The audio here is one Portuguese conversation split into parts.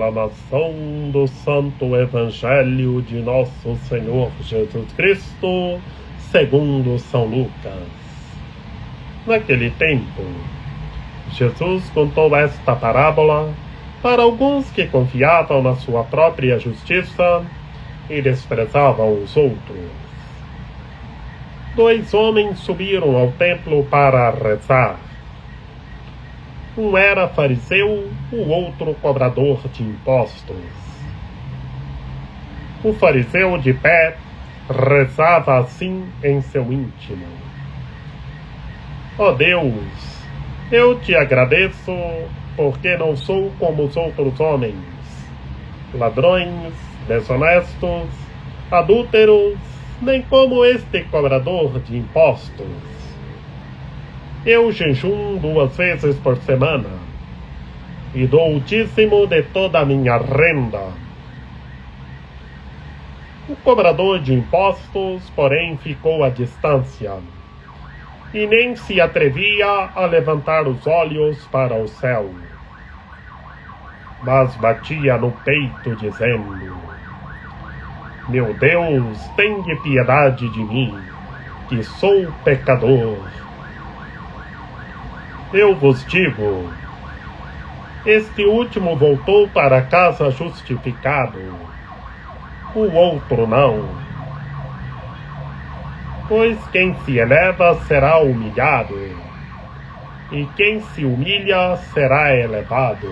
Proclamação do Santo Evangelho de Nosso Senhor Jesus Cristo, segundo São Lucas. Naquele tempo, Jesus contou esta parábola para alguns que confiavam na sua própria justiça e desprezavam os outros. 2 homens subiram ao templo para rezar. Um era fariseu, o outro cobrador de impostos. O fariseu, de pé, rezava assim em seu íntimo: ó Deus, eu te agradeço porque não sou como os outros homens, ladrões, desonestos, adúlteros, nem como este cobrador de impostos. Eu jejum 2 vezes por semana e dou o dízimo de toda a minha renda. O cobrador de impostos, porém, ficou à distância e nem se atrevia a levantar os olhos para o céu, mas batia no peito, dizendo: meu Deus, tenha piedade de mim, que sou pecador. Eu vos digo, este último voltou para casa justificado, o outro não. Pois quem se eleva será humilhado, e quem se humilha será elevado.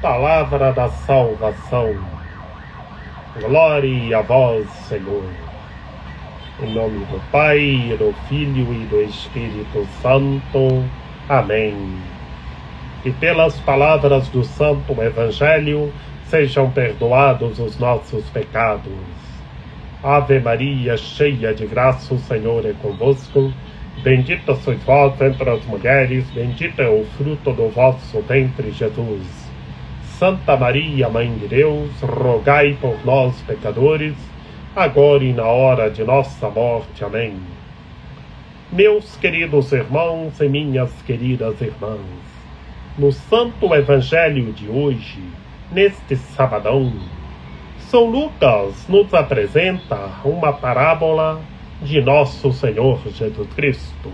Palavra da salvação. Glória a vós, Senhor. Em nome do Pai, do Filho e do Espírito Santo. Amém. E pelas palavras do Santo Evangelho sejam perdoados os nossos pecados. Ave Maria, cheia de graça, o Senhor é convosco. Bendita sois vós entre as mulheres, bendito é o fruto do vosso ventre, Jesus. Santa Maria, Mãe de Deus, rogai por nós, pecadores, agora e na hora de nossa morte. Amém. Meus queridos irmãos e minhas queridas irmãs, no Santo Evangelho de hoje, neste sabadão, São Lucas nos apresenta uma parábola de Nosso Senhor Jesus Cristo.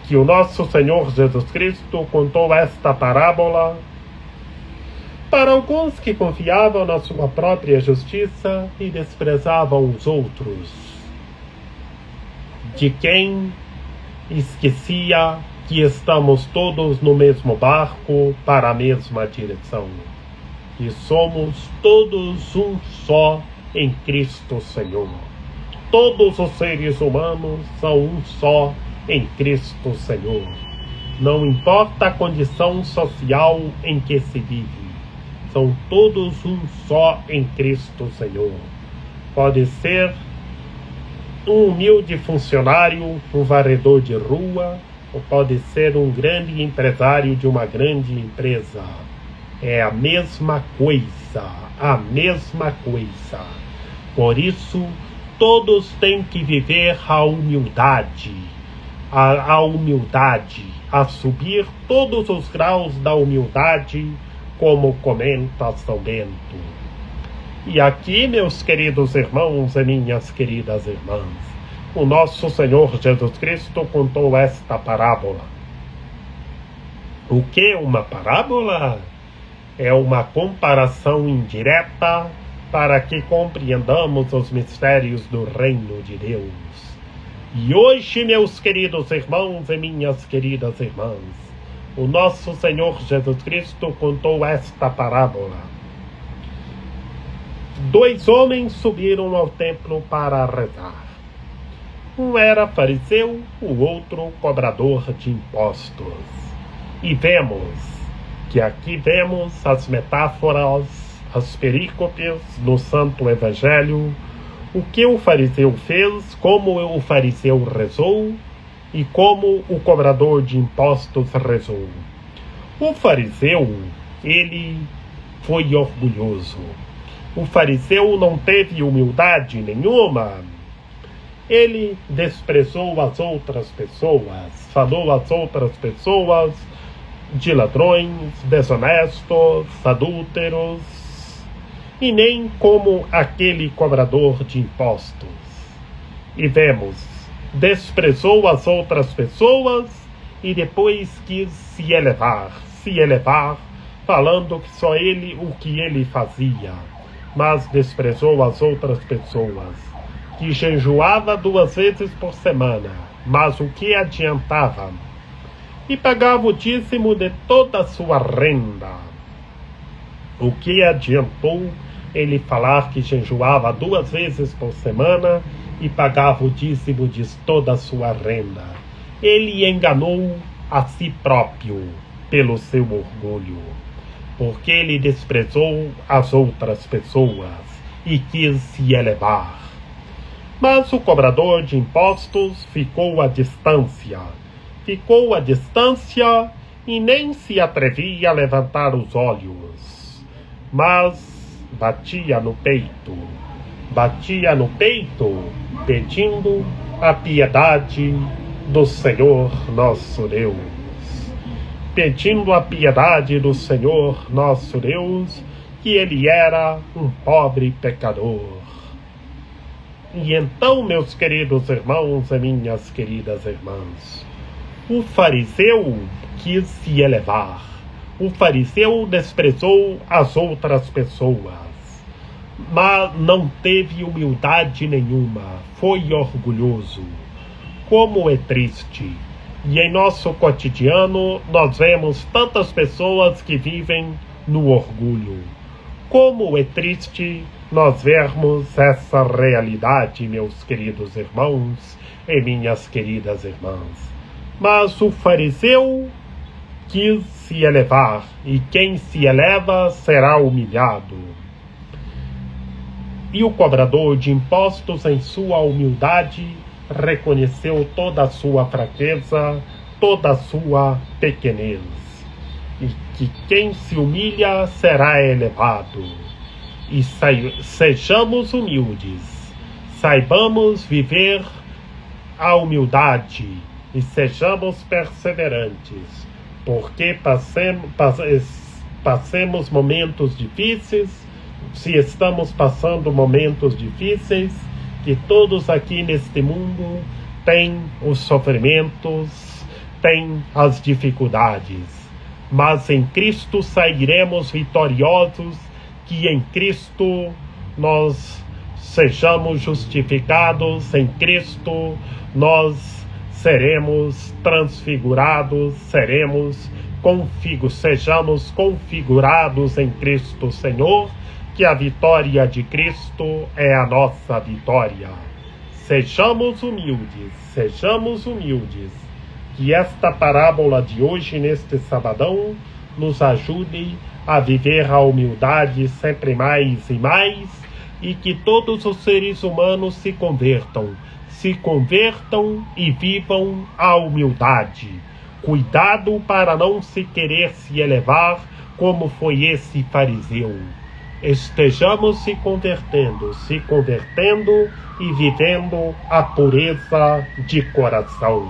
Que o Nosso Senhor Jesus Cristo contou esta parábola para alguns que confiavam na sua própria justiça e desprezavam os outros, de quem esquecia que estamos todos no mesmo barco para a mesma direção, e somos todos um só em Cristo Senhor. Todos os seres humanos são um só em Cristo Senhor. Não importa a condição social em que se vive, são todos um só em Cristo Senhor. Pode ser um humilde funcionário, um varredor de rua, ou pode ser um grande empresário de uma grande empresa. É a mesma coisa, a mesma coisa. Por isso, todos têm que viver a humildade, a subir todos os graus da humildade, como comenta São Bento. E aqui, meus queridos irmãos e minhas queridas irmãs, o nosso Senhor Jesus Cristo contou esta parábola. O que é uma parábola? É uma comparação indireta para que compreendamos os mistérios do reino de Deus. E hoje, meus queridos irmãos e minhas queridas irmãs, o nosso Senhor Jesus Cristo contou esta parábola. 2 homens subiram ao templo para rezar. Um era fariseu, o outro cobrador de impostos. E aqui vemos as metáforas, as perícopes no Santo Evangelho, o que o fariseu fez, como o fariseu rezou, e como o cobrador de impostos rezou. O fariseu, ele foi orgulhoso. O fariseu não teve humildade nenhuma. Ele desprezou as outras pessoas, falou às outras pessoas de ladrões, desonestos, adúlteros, e nem como aquele cobrador de impostos. E vemos, desprezou as outras pessoas e depois quis se elevar, falando que só ele, o que ele fazia, mas desprezou as outras pessoas, que jejuava 2 vezes por semana, mas o que adiantava? E pagava o dízimo de toda a sua renda. O que adiantou ele falar que jejuava 2 vezes por semana e pagava o dízimo de toda a sua renda? Ele enganou a si próprio pelo seu orgulho, porque ele desprezou as outras pessoas e quis se elevar. Mas o cobrador de impostos ficou à distância e nem se atrevia a levantar os olhos, mas batia no peito, pedindo a piedade do Senhor nosso Deus. Pedindo a piedade do Senhor nosso Deus, que ele era um pobre pecador. E então, meus queridos irmãos e minhas queridas irmãs, o fariseu quis se elevar. O fariseu desprezou as outras pessoas, mas não teve humildade nenhuma, foi orgulhoso. Como é triste! E em nosso cotidiano nós vemos tantas pessoas que vivem no orgulho. Como é triste nós vermos essa realidade, meus queridos irmãos e minhas queridas irmãs. Mas o fariseu quis se elevar, e quem se eleva será humilhado. E o cobrador de impostos, em sua humildade, reconheceu toda a sua fraqueza, toda a sua pequenez, e que quem se humilha será elevado. E sejamos humildes, saibamos viver a humildade e sejamos perseverantes, porque passemos momentos difíceis. Se estamos passando momentos difíceis, que todos aqui neste mundo têm os sofrimentos, têm as dificuldades, mas em Cristo sairemos vitoriosos, que em Cristo nós sejamos justificados, em Cristo nós seremos transfigurados, sejamos configurados em Cristo Senhor, que a vitória de Cristo é a nossa vitória. Sejamos humildes, que esta parábola de hoje, neste sabadão, nos ajude a viver a humildade sempre mais e mais, e que todos os seres humanos se convertam e vivam a humildade. Cuidado para não se querer se elevar como foi esse fariseu. Estejamos se convertendo e vivendo a pureza de coração.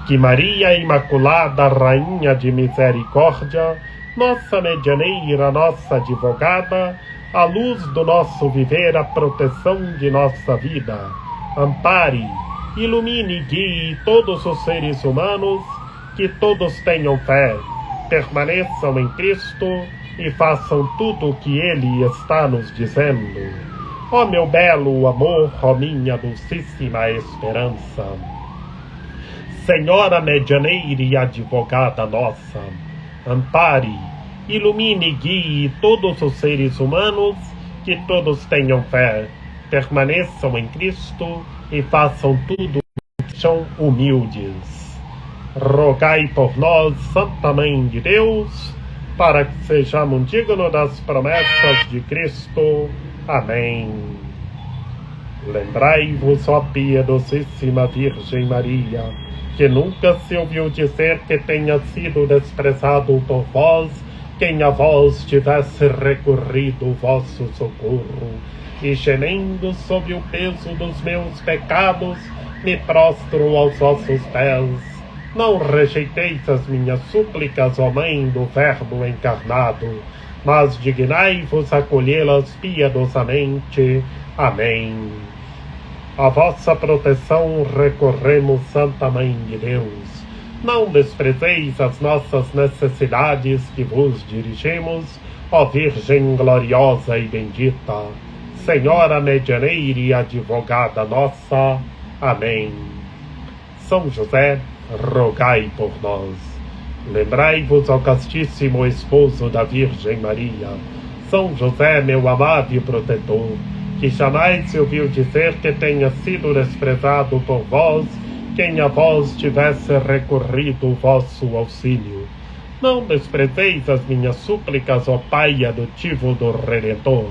Que Maria Imaculada, Rainha de Misericórdia, nossa medianeira, nossa advogada, a luz do nosso viver, a proteção de nossa vida, ampare, ilumine e guie todos os seres humanos, que todos tenham fé, permaneçam em Cristo e façam tudo o que Ele está nos dizendo. Ó meu belo amor, ó minha dulcíssima esperança, Senhora medianeira e advogada nossa, ampare, ilumine e guie todos os seres humanos, que todos tenham fé, permaneçam em Cristo e façam tudo que são humildes. Rogai por nós, Santa Mãe de Deus, para que sejamos dignos das promessas de Cristo. Amém. Lembrai-vos, ó piedosíssima Virgem Maria, que nunca se ouviu dizer que tenha sido desprezado por vós quem a vós tivesse recorrido o vosso socorro. E gemendo sob o peso dos meus pecados, me prostro aos vossos pés. Não rejeiteis as minhas súplicas, ó Mãe do Verbo encarnado, mas dignai-vos acolhê-las piedosamente. Amém. A vossa proteção recorremos, Santa Mãe de Deus. Não desprezeis as nossas necessidades que vos dirigimos, ó Virgem gloriosa e bendita, Senhora medianeira e advogada nossa. Amém. São José, rogai por nós. Lembrai-vos ao castíssimo esposo da Virgem Maria, São José, meu amado e protetor, que jamais se ouviu dizer que tenha sido desprezado por vós quem a vós tivesse recorrido o vosso auxílio. Não desprezeis as minhas súplicas, ó Pai adotivo do Redentor,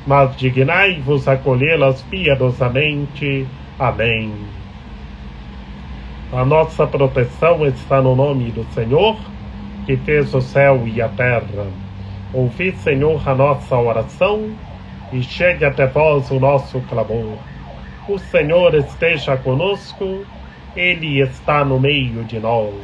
mas dignai-vos acolhê-las piedosamente. Amém. A nossa proteção está no nome do Senhor, que fez o céu e a terra. Ouvi, Senhor, a nossa oração, e chegue até vós o nosso clamor. O Senhor esteja conosco, Ele está no meio de nós.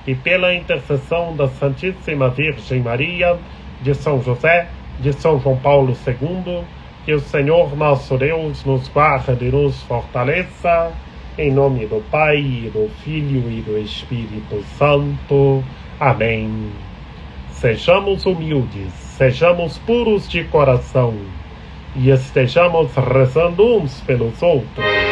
E pela intercessão da Santíssima Virgem Maria, de São José, de São João Paulo II, que o Senhor nosso Deus nos guarde e nos fortaleça, em nome do Pai, e do Filho e do Espírito Santo. Amém. Sejamos humildes, sejamos puros de coração, e estejamos rezando uns pelos outros.